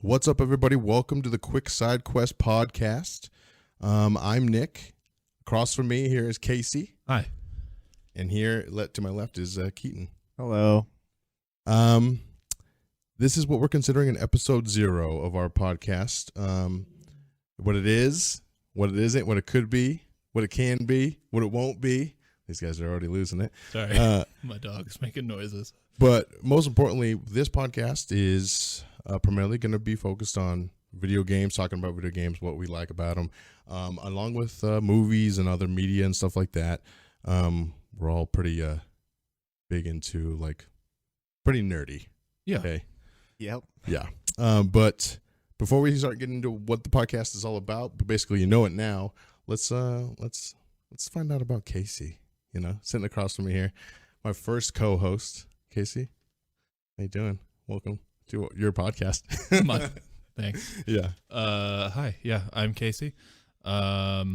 What's up, everybody? Welcome to the Quick Side Quest podcast. I'm Nick. Across from me here is Casey. Hi. And here to my left is Keaton. Hello. This is what we're considering an episode 0 of our podcast. What it is, what it isn't, what it could be, what it can be, what it won't be. These guys are already losing it. Sorry, my dog's making noises. But most importantly, this podcast is primarily going to be focused on video games, talking about video games, what we like about them, along with movies and other media and stuff like that. We're all pretty big into, like, pretty nerdy. Yeah. Okay. Yep. Yeah. But before we start getting into what the podcast is all about, but basically you know it now, let's find out about Casey. You know, sitting across from me here, my first co-host. Casey, how you doing? Welcome to your podcast. Thanks. Yeah. Hi. Yeah, I'm Casey. I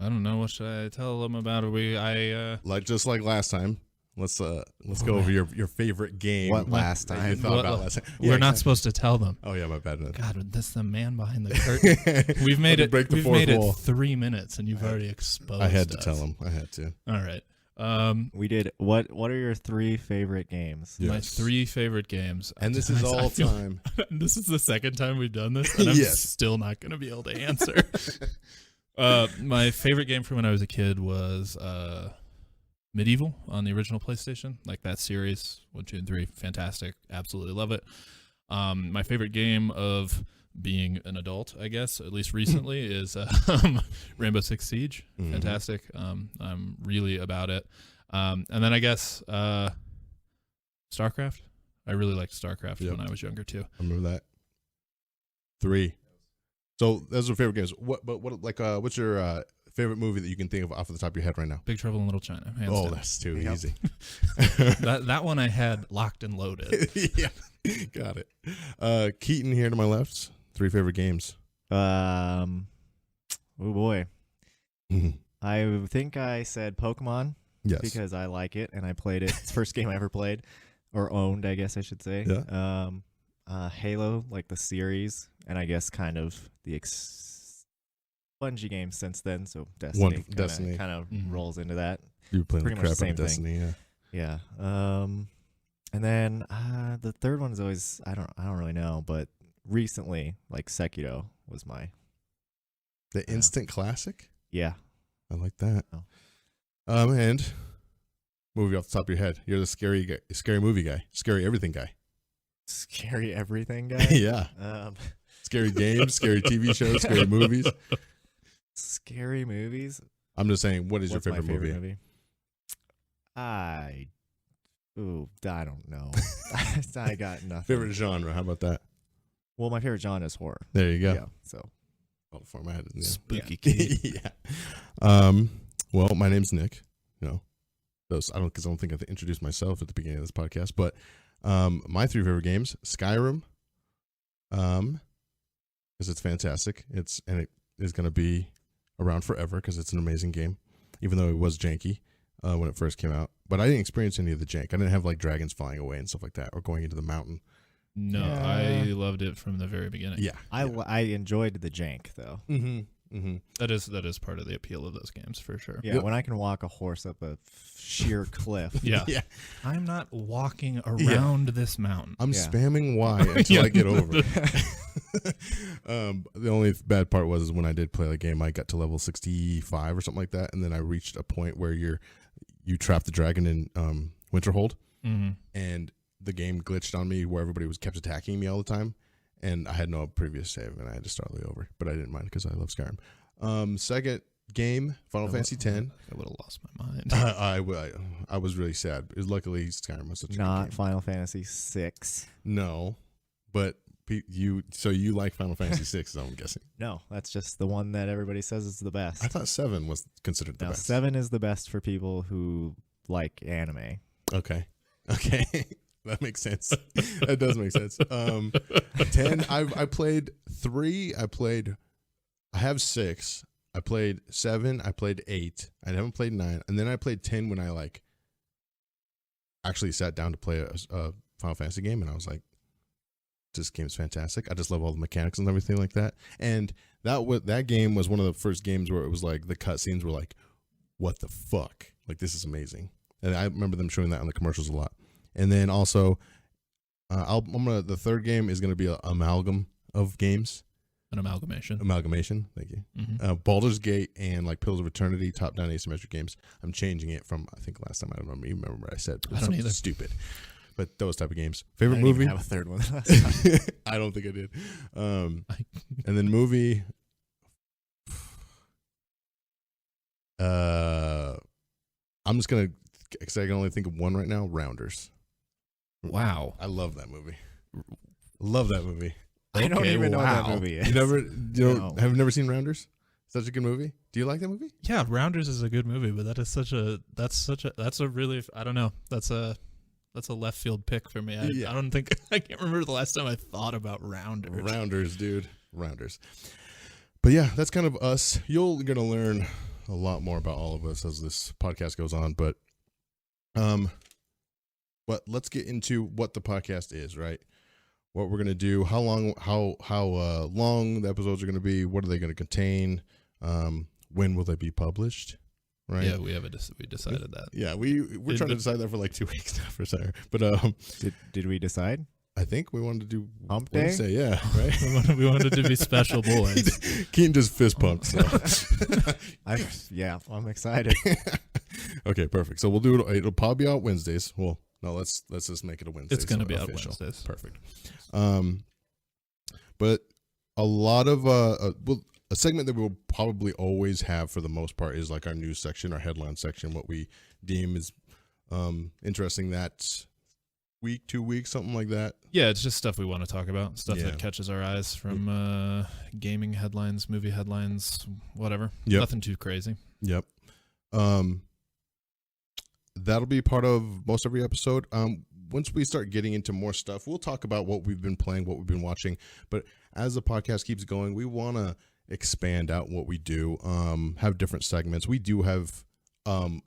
don't know, what should I tell them about it? Just like last time. Let's go over your favorite game. What last time? You thought about last time. We're not supposed to tell them. Oh yeah, my bad. God, that's the man behind the curtain. We've made it. We've made it 3 minutes, and you've already exposed. I had to us. tell him. I had to. All right. We did. What are your 3 favorite games? Yes. My 3 favorite games, And this is all time. This is the second time we've done this, and I'm Yes. still not going to be able to answer. My favorite game from when I was a kid was Medieval on the original PlayStation. Like that series, 1, 2, and 3, fantastic. Absolutely love it. My favorite game of being an adult, I guess, at least recently, is Rainbow Six Siege. Mhm. Fantastic. I'm really about it. And then I guess StarCraft. I really liked StarCraft when I was younger too. I remember that. 3. So those are favorite games. What's your favorite movie that you can think of off the top of your head right now? Big Trouble in Little China. Hands Oh, down. that's too Yep. easy. that one I had locked and loaded. Yeah, got it. Keaton here to my left. 3 favorite games. Oh boy. I think I said Pokemon Yes. because I like it and I played it. It's the first game I ever played or owned, I guess I should say. Yeah. Halo, like the series, and I guess kind of the Bungie games since then. So Destiny kind of Mhm. rolls into that. You were playing Pretty the much crap the out of same thing. Destiny. Yeah. Yeah. And then the third one is always I don't really know, but recently like Sekiro was my The instant classic. yeah. I like that. Oh. And movie off the top of your head. You're the scary movie guy, scary everything guy. Scary everything guy. Yeah. Scary games, scary TV shows, scary movies. Scary movies. I'm just saying, what is What's your my favorite movie? movie? I don't know. I got nothing. Favorite genre? How about that? Well, my favorite genre is horror. There you go. Yeah. So Oh, before my head. Yeah. Spooky kid. Yeah. Well, my name's Nick. You know, I don't think I've introduced myself at the beginning of this podcast, but my 3 favorite games: Skyrim, because it's fantastic. It is going to be around forever because it's an amazing game, even though it was janky when it first came out. But I didn't experience any of the jank. I didn't have like dragons flying away and stuff like that, or going into the mountain. No, Yeah. I loved it from the very beginning. Yeah, I enjoyed the jank though. Mm-hmm. Mm-hmm. That is part of the appeal of those games for sure. Yeah, when I can walk a horse up a sheer cliff. Yeah. Yeah. I'm not walking around this mountain. I'm Yeah. spamming Y until I get over it. The only bad part was when I did play the game, I got to level 65 or something like that, and then I reached a point where you trap the dragon in Winterhold, Mm-hmm. and the game glitched on me where everybody kept attacking me all the time, and I had no previous save, and I had to start all the way over. But I didn't mind because I love Skyrim. Second game, Final Fantasy X. I would have lost my mind. I was really sad. Luckily, Skyrim was such a good Not game. Final Fantasy 6. No, but you like Final Fantasy VI, I'm guessing. No, that's just the one that everybody says is the best. I thought 7 was considered the Now, best. 7 is the best for people who like anime. Okay. That makes sense. That does make sense. 10, I played 3. I have 6. I played 7. I played 8. I haven't played 9. And then I played 10 when I actually sat down to play a Final Fantasy game, and I was like, this game's fantastic. I just love all the mechanics and everything like that. And that game was one of the first games where it was like the cutscenes were like, what the fuck? Like, this is amazing. And I remember them showing that on the commercials a lot. And then also, the third game is going to be an amalgam of games. An amalgamation. Thank you. Mm-hmm. Baldur's Gate and like Pillars of Eternity, top-down asymmetric games. I'm changing it from, I think last time I don't remember what I said. But I don't either. Stupid. But those type of games. Favorite I didn't movie? even have a third one last time. I don't think I did. And then movie. I'm just gonna, because I can only think of one right now. Rounders. Wow. I love that movie. Love that movie. I don't even know what that wow. movie is. You have never seen Rounders? Such a good movie. Do you like that movie? Yeah, Rounders is a good movie, but that's a really, I don't know. That's a left field pick for me. I don't think, I can't remember the last time I thought about Rounders. Rounders, dude. Rounders. But yeah, that's kind of us. You're going to learn a lot more about all of us as this podcast goes on. But let's get into what the podcast is, right? What we're going to do, how long the episodes are going to be, what are they going to contain, when will they be published, right? Yeah, we decided that. Yeah, we're trying to decide that for like 2 weeks now for sure. But did we decide? I think we wanted to do Hump Day? Wednesday, yeah, right? we wanted to be special boys. Keaton just fist pumped. So. I'm excited. Okay, perfect. So we'll do it. It'll probably be out Wednesdays. Well, no, let's just make it a Wednesday. It's going to be official. out Wednesdays. Perfect. But a lot of a segment that we'll probably always have for the most part is like our news section, our headline section, what we deem is interesting that week, 2 weeks, something like that. Yeah, it's just stuff we want to talk about, stuff that catches our eyes from gaming headlines, movie headlines, whatever. Yep. Nothing too crazy. Yep. That'll be part of most every episode. Once we start getting into more stuff, we'll talk about what we've been playing, what we've been watching. But as the podcast keeps going, we want to expand out what we do, have different segments. We do have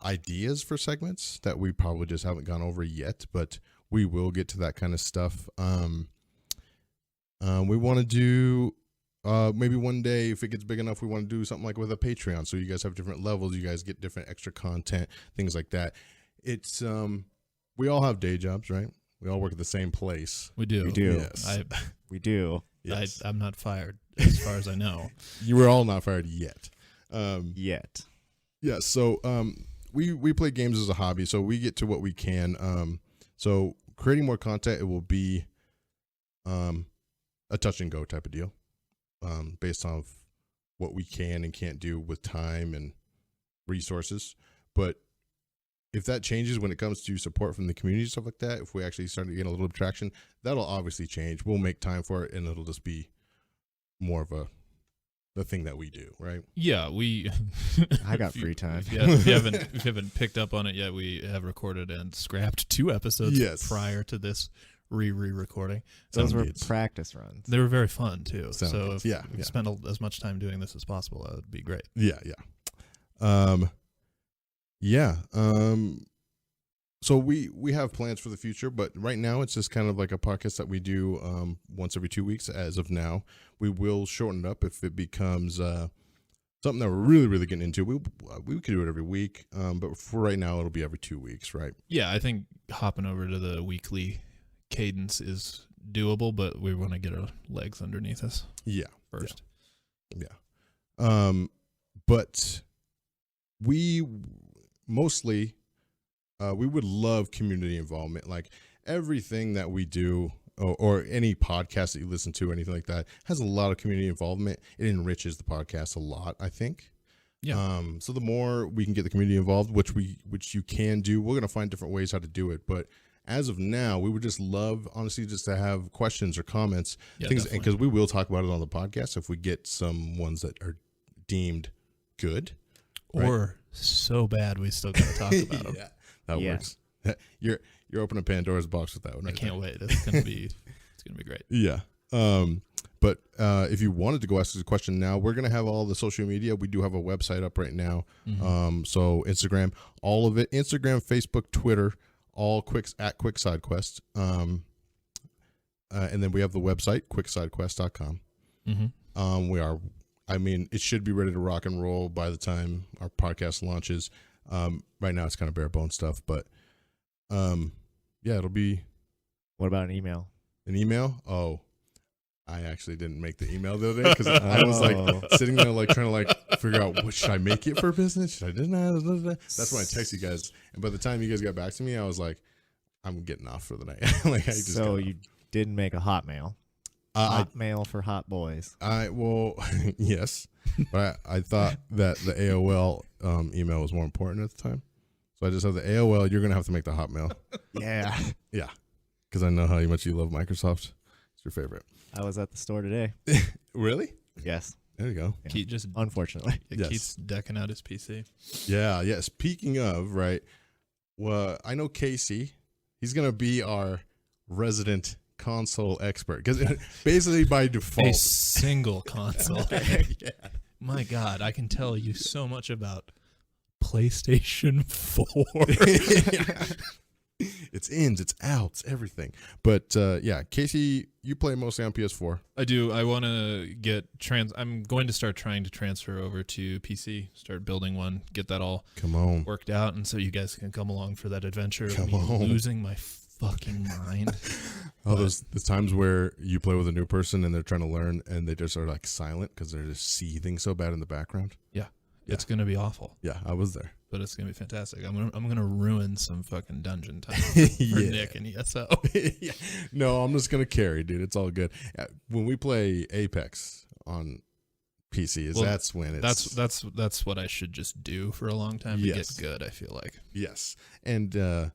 ideas for segments that we probably just haven't gone over yet, but we will get to that kind of stuff. We want to do maybe one day, if it gets big enough, we want to do something like with a Patreon. So you guys have different levels, you guys get different extra content, things like that. It's we all have day jobs, right? We all work at the same place. We do. Yes. We do. Yes. I'm not fired, as far as I know. You were all not fired yet. Yet. Yeah. So we play games as a hobby, so we get to what we can. So creating more content, it will be a touch and go type of deal, based on what we can and can't do with time and resources. But if that changes when it comes to support from the community and stuff like that, if we actually start to get a little traction, that'll obviously change. We'll make time for it, and it'll just be more of the thing that we do, right? Yeah, I got free time. If you haven't picked up on it yet, we have recorded and scrapped 2 episodes prior to this re-recording. Those were practice runs. They were very fun too. So if we spend as much time doing this as possible, that would be great. So we have plans for the future, but right now it's just kind of like a podcast that we do once every 2 weeks. As of now, we will shorten it up if it becomes something that we're really, really getting into. We could do it every week, but for right now, it'll be every 2 weeks, right? Yeah, I think hopping over to the weekly cadence is doable, but we want to get our legs underneath us. First. But we mostly we would love community involvement. Like everything that we do, or any podcast that you listen to, anything like that, has a lot of community involvement. It enriches the podcast a lot, I think. Yeah. So the more we can get the community involved, which you can do, we're gonna find different ways how to do it. But as of now, we would just love, honestly, just to have questions or comments, things, because we will talk about it on the podcast if we get some ones that are deemed good or so bad we still gotta talk about them. That works. You're opening Pandora's box with that one. I can't wait. It's gonna be great. Yeah. But if you wanted to go ask us a question now, we're gonna have all the social media. We do have a website up right now. Mm-hmm. So Instagram, all of it, Instagram, Facebook, Twitter, all at Quick Side Quest. And then we have the website, quicksciquest.com. It should be ready to rock and roll by the time our podcast launches. Right now it's kind of bare bone stuff, but it'll be. What about an email? An email? Oh, I actually didn't make the email the other day because I was like sitting there like trying to like figure out what should I make it for business? Should I do that? That's when I text you guys. And by the time you guys got back to me, I was like, I'm getting off for the night. You didn't make a Hotmail. Hotmail for hot boys. Yes, but I thought that the AOL email was more important at the time, so I just have the AOL. You're gonna have to make the Hotmail. Yeah, because I know how much you love Microsoft. It's your favorite. I was at the store today. Really? Yes. There you go. Yeah. Keith just unfortunately. Keith's decking out his PC. Yeah. Speaking of, right? Well, I know Casey. He's gonna be our resident console expert because basically by default, a single console. Yeah. My God, I can tell you so much about PlayStation 4. It's ins, it's outs, everything. But Casey, you play mostly on PS4. I do. I want to I'm going to start trying to transfer over to PC, start building one, get that all worked out, and so you guys can come along for that adventure of me losing my fucking mind. Those times where you play with a new person and they're trying to learn and they just are like silent because they're just seething so bad in the background. Yeah. It's gonna be awful. Yeah, I was there, but it's gonna be fantastic. I'm gonna ruin some fucking dungeon time for Nick and ESO. Yeah. No, I'm just gonna carry, dude. It's all good. When we play Apex on PC, that's when it's that's what I should just do for a long time to get good. I feel like yes, and I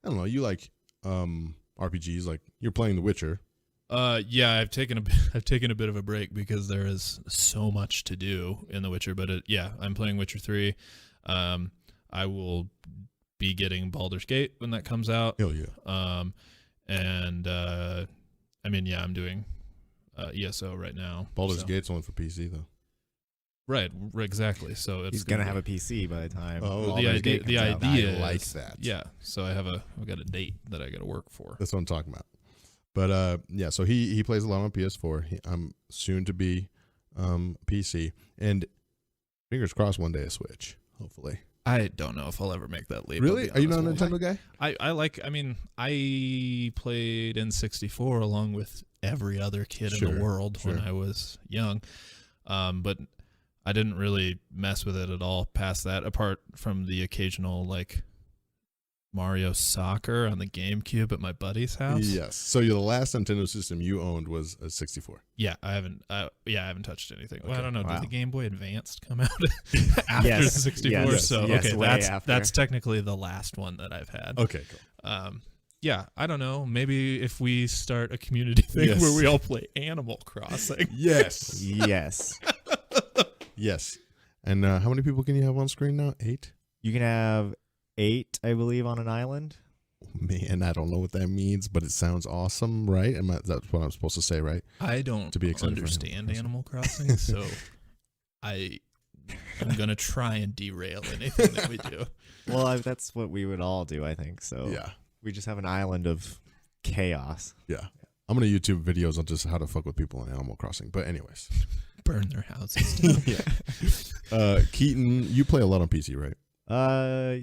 don't know. You like RPGs? Like you're playing The Witcher. I've taken a bit of a break because there is so much to do in The Witcher, but I'm playing Witcher 3. I will be getting Baldur's Gate when that comes out. Oh yeah. I'm doing ESO right now. Baldur's Gate's only for PC though. Right, exactly. So he's gonna have a PC by the time. Oh, the idea I like that. Yeah. So I've got a date that I got to work for. That's what I'm talking about. But so he plays a lot on PS4. I'm soon to be PC, and fingers crossed one day a Switch. Hopefully. I don't know if I'll ever make that leap. Really? Are you not a Nintendo guy? I played N64 along with every other kid in the world when I was young, but I didn't really mess with it at all past that. Apart from the occasional like Mario Soccer on the GameCube at my buddy's house. Yes. So the last Nintendo system you owned was a 64. Yeah, I haven't touched anything. Okay. Well, I don't know. Wow. Did the Game Boy Advanced come out after the 64? Yes, so yes, okay, that's technically the last one that I've had. Okay, cool. I don't know. Maybe if we start a community thing where we all play Animal Crossing. Yes. Yes. Yes. And how many people can you have on screen now? 8? You can have 8, I believe, on an island. Man, I don't know what that means, but it sounds awesome, right? That's what I'm supposed to say, right? I don't understand Animal Crossing, so I'm going to try and derail anything that we do. Well, that's what we would all do, I think. So yeah, we just have an island of chaos. Yeah. I'm going to YouTube videos on just how to fuck with people in Animal Crossing. But anyways. Burn their houses down. Yeah. Keaton, you play a lot on PC, right?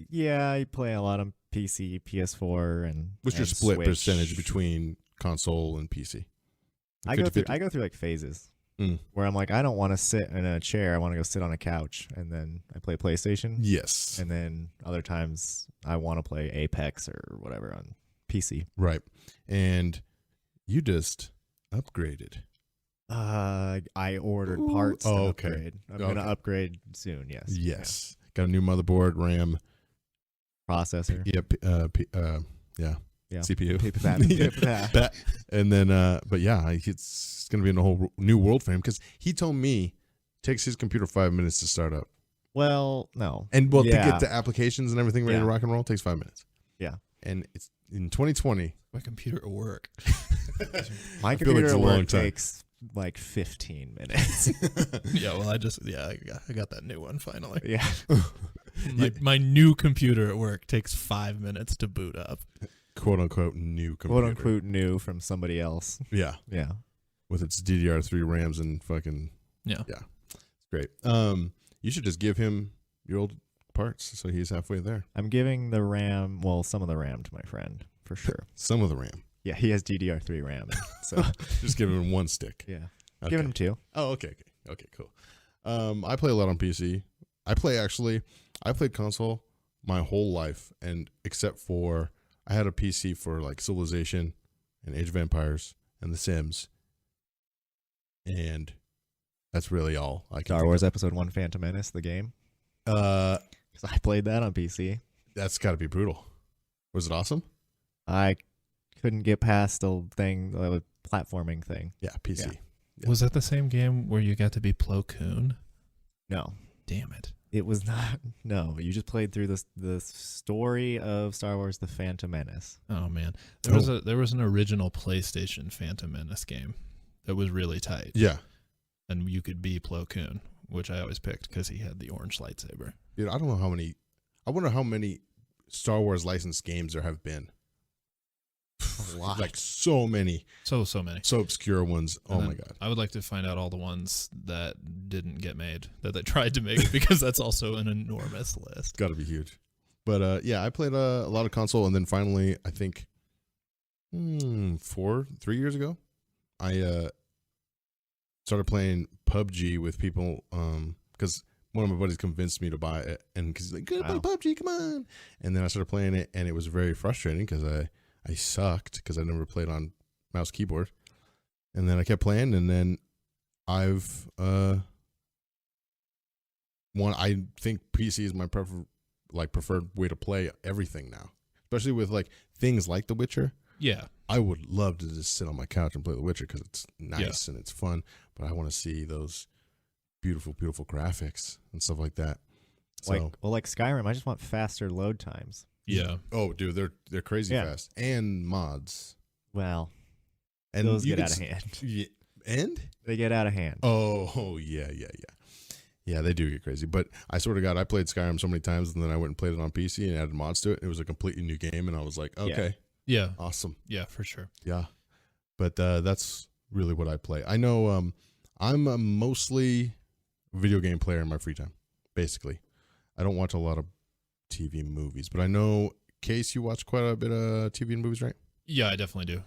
Yeah, I play a lot on PC, PS4, and what's your split Switch. Percentage between console and PC? I go through like phases where I'm like, I don't want to sit in a chair. I want to go sit on a couch, and then I play PlayStation. Yes. And then other times I want to play Apex or whatever on PC. Right. And you just upgraded. I ordered parts. Oh, to okay. Upgrade. I'm gonna upgrade soon. Yes. Yes. Yeah. Got a new motherboard, RAM, processor. Yep. Yeah. CPU. And then, but yeah, it's gonna be in a whole new world for him because he told me it takes his computer 5 minutes to start up. Well, no. And to get the applications and everything ready to rock and roll takes 5 minutes. Yeah. And it's in 2020. My computer at work. My computer at work takes like 15 minutes. Yeah, well, I got that new one finally. Yeah. My new computer at work takes 5 minutes to boot up. quote unquote new computer. Quote unquote new from somebody else. Yeah. Yeah. With its DDR3 RAMs and fucking Yeah. It's great. You should just give him your old parts so he's halfway there. I'm giving the RAM, well, some of the RAM to my friend for sure. Some of the RAM. Yeah, he has DDR3 RAM. So Just give him one stick. yeah, Okay. giving him 2. Oh, okay, cool. I play a lot on PC. I played console my whole life, and except for I had a PC for like Civilization and Age of Empires and The Sims, and that's really all I can. Star Wars Episode 1: Phantom Menace, the game. Because I played that on PC. That's got to be brutal. Was it awesome? I couldn't get past the thing, the platforming thing. Yeah, PC. Yeah. Yeah. Was that the same game where you got to be Plo Koon? No, Damn it. it was not. No, you just played through the story of Star Wars: The Phantom Menace. Oh man, there was an original PlayStation Phantom Menace game that was really tight. Yeah. And you could be Plo Koon, which I always picked because he had the orange lightsaber. Dude, I don't know how many. I wonder how many Star Wars licensed games there have been. A lot. Like so many. So many. So obscure ones. And Oh then my god. I would like to find out all the ones that didn't get made, that they tried to make, because that's also an enormous list. Got to be huge. But yeah, I played a lot of console, and then finally, I think 3 years ago, I started playing PUBG with people because one of my buddies convinced me to buy it, and because he's like, "Go play PUBG, come on!" And then I started playing it, and it was very frustrating because I sucked because I never played on mouse keyboard, and then I kept playing, and then I've I think PC is my preferred way to play everything now, especially with like things like The Witcher. Yeah. I would love to just sit on my couch and play The Witcher because it's nice and it's fun, but I want to see those beautiful, beautiful graphics and stuff like that. So, like Skyrim, I just want faster load times. Yeah. Oh, dude, they're crazy Yeah. fast, and mods. Well, And those you get can out of hand. Yeah, and They get out of hand. oh yeah. Yeah, they do get crazy. But I swear to God, I played Skyrim so many times, and then I went and played it on PC and added mods to it. It was a completely new game, and I was like, okay, Yeah. awesome. Yeah, for sure. Yeah. But that's really what I play. I know I'm a mostly video game player in my free time, basically. I don't watch a lot of TV movies, but I know, Case, you watch quite a bit of TV and movies, right? Yeah, I definitely do.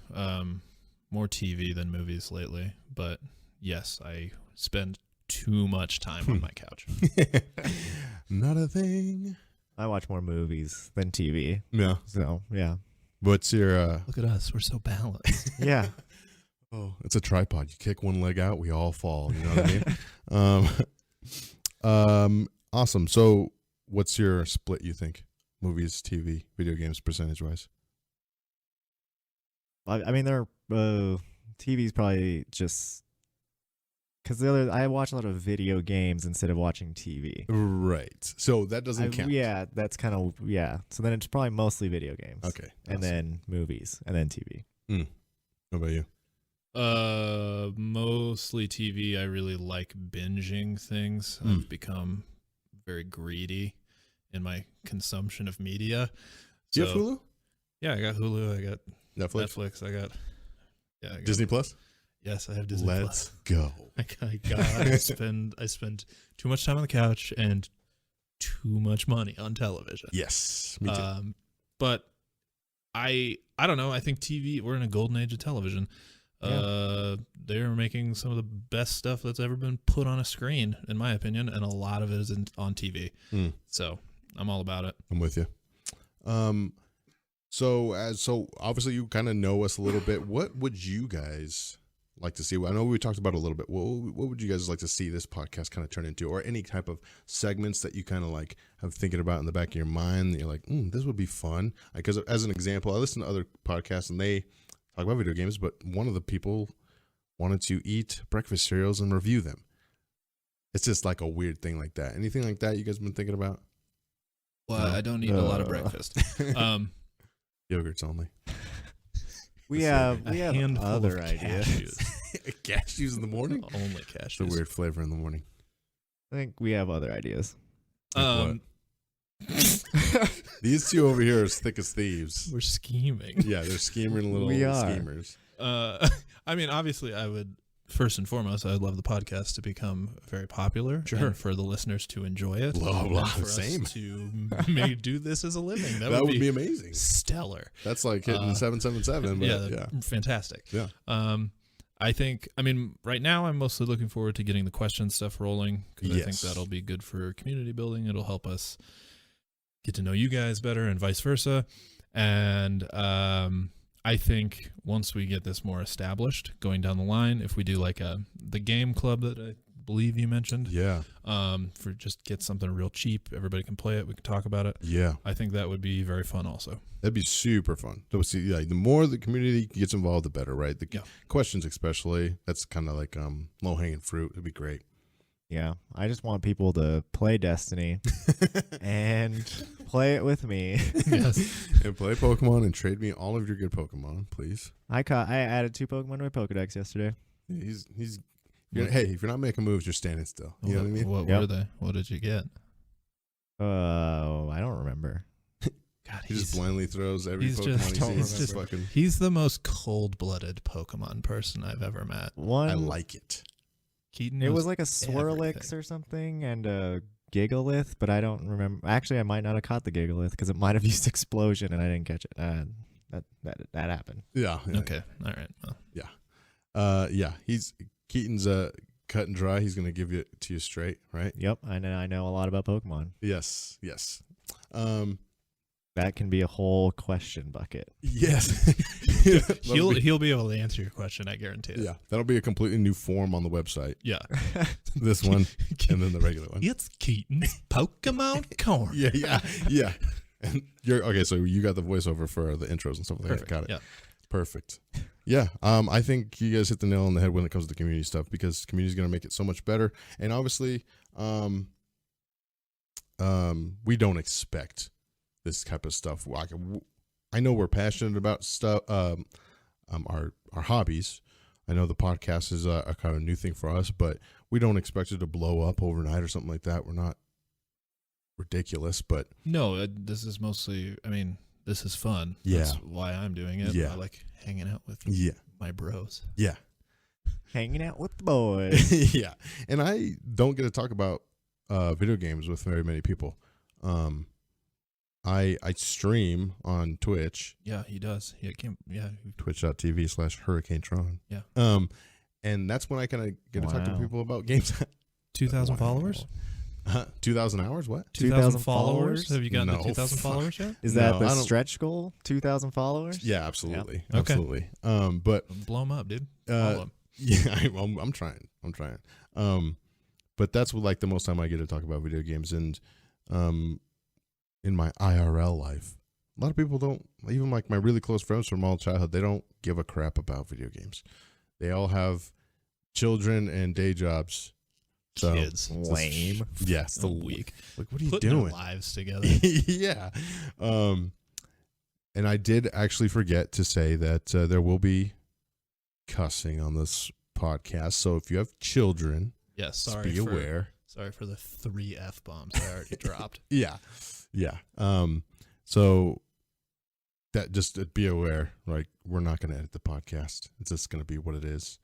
More TV than movies lately, but yes, I spend too much time on my couch. Not a thing. I watch more movies than TV. Yeah. So, yeah. What's your Look at us. We're so balanced. Yeah. oh, it's a tripod. You kick one leg out, we all fall. You know what I mean? Awesome. So what's your split, you think? Movies, TV, video games, percentage-wise? I mean, TV's probably just because I watch a lot of video games instead of watching TV. Right. So that doesn't count. Yeah, that's kind of So then it's probably mostly video games. Okay. And then movies, and then TV. What about you? Mostly TV. I really like binging things. I've become very greedy in my consumption of media. Do you have Hulu? Yeah, I got Hulu. I got Netflix? I got Disney Plus? Yes, I have Disney Let's Plus. go. I spend too much time on the couch and too much money on television. Yes, me too. But I don't know. I think TV. We're in a golden age of television. They're making some of the best stuff that's ever been put on a screen, in my opinion, and a lot of it is on TV. So I'm all about it. I'm with you. So obviously you kind of know us a little bit. What would you guys like to see? I know we talked about it a little bit. What would you guys like to see this podcast kind of turn into, or any type of segments that you kind of like have thinking about in the back of your mind that you're like, this would be fun? Because as an example, I listen to other podcasts and they talk about video games, but one of the people wanted to eat breakfast cereals and review them. It's just like a weird thing like that. Anything like that you guys been thinking about? Well, I don't eat a lot of breakfast. Yogurts only. We have handful other of ideas. Cashews in the morning? Only cashews. It's a weird flavor in the morning. I think we have other ideas. Like what? These two over here are as thick as thieves. We're scheming. Yeah, they're scheming little schemers. I mean, obviously, I would first and foremost, I would love the podcast to become very popular, Sure, and for the listeners to enjoy it. Blah, and for same. us to do this as a living. That would be amazing. Stellar. That's like hitting 777. But yeah, fantastic. Yeah. I think, I mean, right now I'm mostly looking forward to getting the question stuff rolling because I think that'll be good for community building. It'll help us get to know you guys better and vice versa. And I think once we get this more established going down the line, if we do like the game club that I believe you mentioned, for just get something real cheap, everybody can play it, we can talk about it. Yeah, I think that would be very fun also. That'd be super fun. So see, the more the community gets involved, the better, right? The questions especially, that's kind of like low-hanging fruit. It'd be great. Yeah, I just want people to play Destiny and play it with me. Yes, and play Pokemon and trade me all of your good Pokemon, please. I added 2 Pokemon to my Pokedex yesterday. He's hey, if you're not making moves, you're standing still. You know what I mean? What were they? What did you get? I don't remember. God, he just blindly throws every Pokemon he sees. He's the most cold-blooded Pokemon person I've ever met. I like it. Keaton, it was like a Swirlix or something and a Gigalith, but I don't remember. Actually, I might not have caught the Gigalith because it might have used Explosion and I didn't catch it. That happened. Yeah. Okay. All right. Well. Yeah. Keaton's cut and dry. He's gonna give it to you straight, right? Yep. I know a lot about Pokemon. Yes. That can be a whole question bucket. Yes. he'll be able to answer your question, I guarantee it. Yeah. That'll be a completely new form on the website. Yeah. This one and then the regular one. It's Keaton's Pokemon Corner. Yeah. And so you got the voiceover for the intros and stuff like that. Got it. Yeah. Perfect. Yeah. I think you guys hit the nail on the head when it comes to community stuff because community is going to make it so much better. And obviously, we don't expect this type of stuff. I know we're passionate about stuff, our hobbies. I know the podcast is a kind of new thing for us, but we don't expect it to blow up overnight or something like that. We're not ridiculous, but no, this is mostly, I mean, this is fun. Yeah. That's why I'm doing it. Yeah. I like hanging out with my bros. Yeah. Hanging out with the boys. Yeah. And I don't get to talk about video games with very many people. I stream on Twitch. Yeah, he does. Twitch.tv/HurricaneTron. Yeah. And that's when I kind of get to talk to people about games. 2,000 followers? 2,000 hours? What? 2,000 followers? Have you gotten to 2,000 followers yet? Is that the stretch goal? 2,000 followers? Yeah, absolutely. Yeah. Absolutely. But blow them up, dude. Yeah, I'm trying. But that's what, like, the most time I get to talk about video games. And in my IRL life, a lot of people don't, even like my really close friends from all childhood, they don't give a crap about video games. They all have children and day jobs. So kids. Lame. Yes. The week. Like, what are you Putting doing? Their lives together. Yeah. And I did actually forget to say that there will be cussing on this podcast. So if you have children, be aware. Sorry for the 3 F-bombs I already dropped. Yeah. So that just be aware, like, we're not going to edit the podcast. It's just going to be what it is.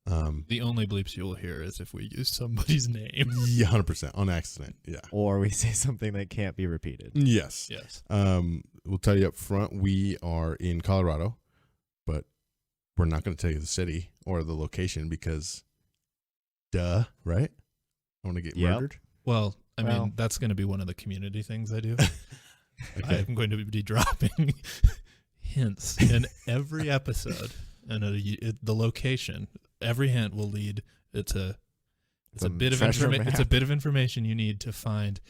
The only bleeps you'll hear is if we use somebody's name. Yeah, 100% on accident. Yeah. Or we say something that can't be repeated. Yes. We'll tell you up front, we are in Colorado, but we're not going to tell you the city or the location because duh, right? I want to get murdered. Well, I mean, that's going to be one of the community things I do. Okay. I'm going to be dropping hints in every episode, and the location. Every hint will lead. It's a bit of information. It's a bit of information you need to find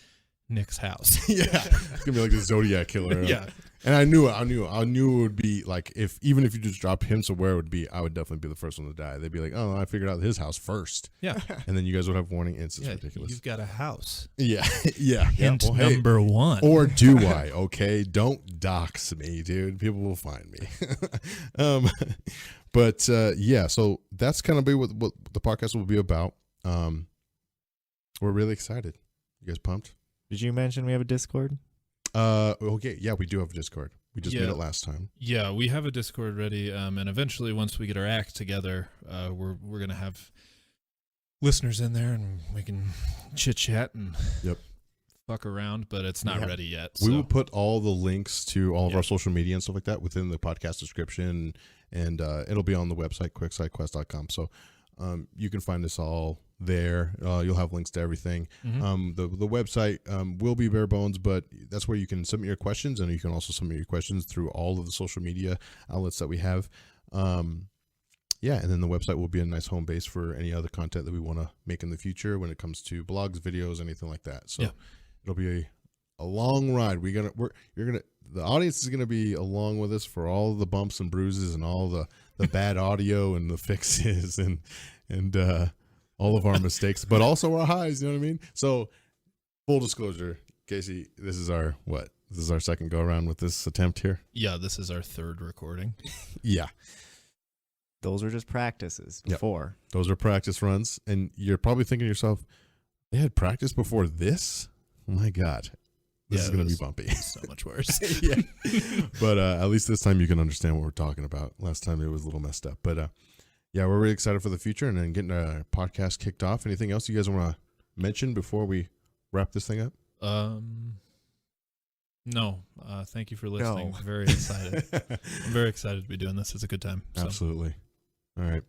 Nick's house. Yeah, it's gonna be like the Zodiac killer. Yeah, and I knew it would be like even if you just drop hints of where it would be, I would definitely be the first one to die. They'd be like, oh, I figured out his house first. Yeah, and then you guys would have warning hints. It's ridiculous. You've got a house. Yeah. Hint number 1. Or do I? Okay, don't dox me, dude. People will find me. But so that's kind of what the podcast will be about. We're really excited. You guys pumped? Did you mention we have a Discord? Okay, yeah, we do have a Discord. We just made Yeah. it last time. Yeah, we have a Discord ready, and eventually, once we get our act together, we're gonna have listeners in there, and we can chit chat and Yep. fuck around. But it's not Yeah. ready yet. We so- will put all the links to all of Yeah. our social media and stuff like that within the podcast description, and it'll be on the website quicksciquest.com. So you can find us all there. You'll have links to everything. Mhm. The website will be bare bones, but that's where you can submit your questions, and you can also submit your questions through all of the social media outlets that we have. Yeah, and then the website will be a nice home base for any other content that we want to make in the future when it comes to blogs, videos, anything like that. So Yeah. it'll be a long ride. The audience is gonna be along with us for all the bumps and bruises and all the bad audio and the fixes and all of our mistakes, but also our highs. You know what I mean? So, full disclosure, Casey, this is our second go around with this attempt here. Yeah, this is our third recording. Yeah, Those were just practices Yep. before. those are practice runs, and you're probably thinking to yourself, they had practice before this. Oh my God, this is Yeah, gonna it be was- bumpy. So much worse. Yeah, but at least this time you can understand what we're talking about. Last time it was a little messed up, but yeah, we're really excited for the future and then getting our podcast kicked off. Anything else you guys want to mention before we wrap this thing up? No. Thank you for listening. No. Very excited. I'm very excited to be doing this. It's a good time. So. Absolutely. All right,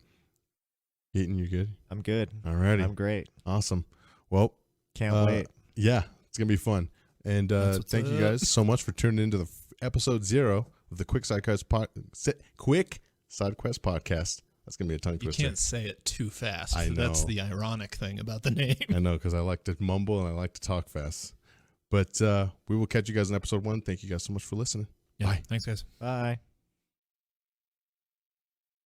Keaton, you good? I'm good. All righty, I'm great. awesome. Well, Can't wait. yeah, it's gonna be fun. And That's what's thank you up. guys so much for tuning into the episode 0 of the Quick Side Quest podcast. That's gonna be a tongue You twister. can't say it too fast. I That's know. the ironic thing about the name. I know, because I like to mumble and I like to talk fast. But we will catch you guys in episode 1. Thank you guys so much for listening. Yeah. Bye. Thanks, guys. Bye.